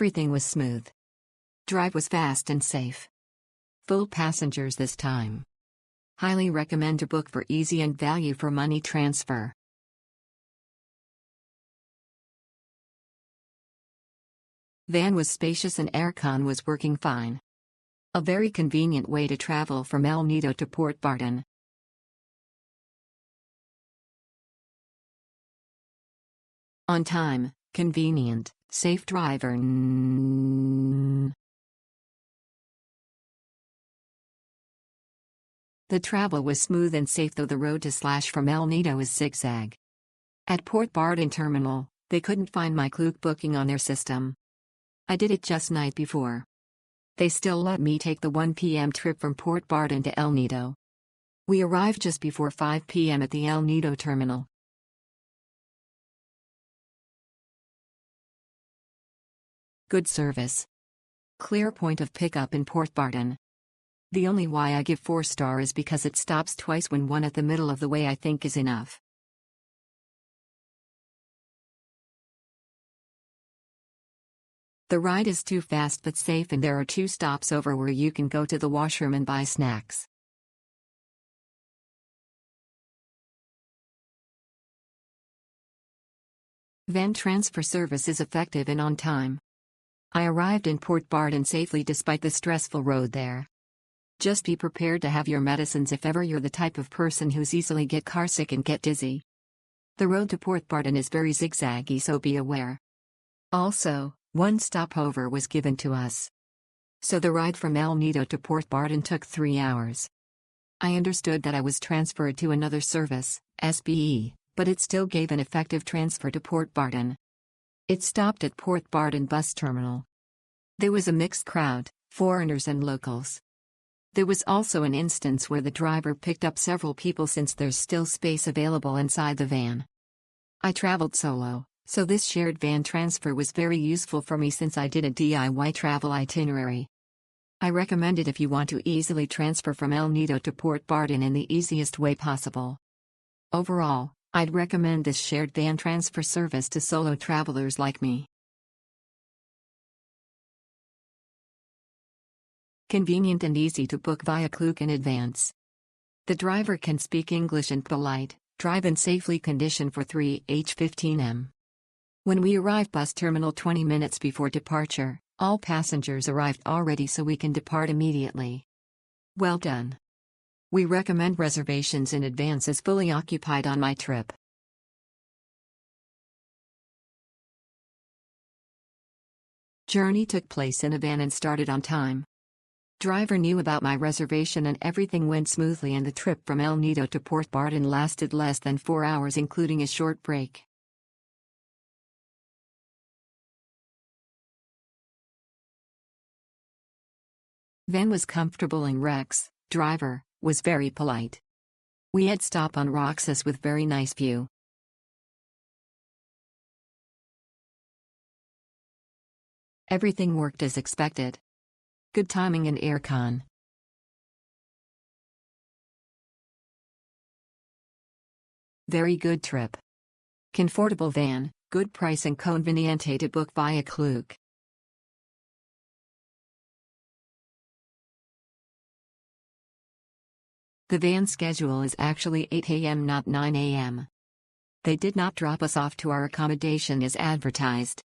Everything was smooth. Drive was fast and safe. Full passengers this time. Highly recommend to book for easy and value for money transfer. Van was spacious and aircon was working fine. A very convenient way to travel from El Nido to Port Barton. On time, convenient, safe driver. The travel was smooth and safe, though the road to slash from El Nido is zigzag. At Port Barton Terminal, they couldn't find my Klook booking on their system. I did it just night before. They still let me take the 1 p.m. trip from Port Barton to El Nido. We arrived just before 5 p.m. at the El Nido terminal. Good service. Clear point of pickup in Port Barton. The only why I give 4-star is because it stops twice when one at the middle of the way I think is enough. The ride is too fast but safe, and there are 2 stops over where you can go to the washroom and buy snacks. Van transfer service is effective and on time. I arrived in Port Barton safely despite the stressful road there. Just be prepared to have your medicines if ever you're the type of person who's easily get carsick and get dizzy. The road to Port Barton is very zigzaggy, so be aware. Also, 1 stopover was given to us. So the ride from El Nido to Port Barton took 3 hours. I understood that I was transferred to another service, SBE, but it still gave an effective transfer to Port Barton. It stopped at Port Barton bus terminal. There was a mixed crowd, foreigners and locals. There was also an instance where the driver picked up several people since there's still space available inside the van. I traveled solo, so this shared van transfer was very useful for me since I did a DIY travel itinerary. I recommend it if you want to easily transfer from El Nido to Port Barton in the easiest way possible. Overall, I'd recommend this shared van transfer service to solo travelers like me. Convenient and easy to book via Klook in advance. The driver can speak English and polite, drive in safely condition for 3h15m. When we arrived bus terminal 20 minutes before departure, all passengers arrived already so we can depart immediately. Well done. We recommend reservations in advance as fully occupied on my trip. Journey took place in a van and started on time. Driver knew about my reservation and everything went smoothly, and the trip from El Nido to Port Barton lasted less than 4 hours including a short break. Van was comfortable in Rex, driver was very polite. We had stop on Roxas with very nice view. Everything worked as expected. Good timing and aircon. Very good trip. Comfortable van, good price and conveniente to book via Klook. The van schedule is actually 8 a.m. not 9 a.m. They did not drop us off to our accommodation as advertised.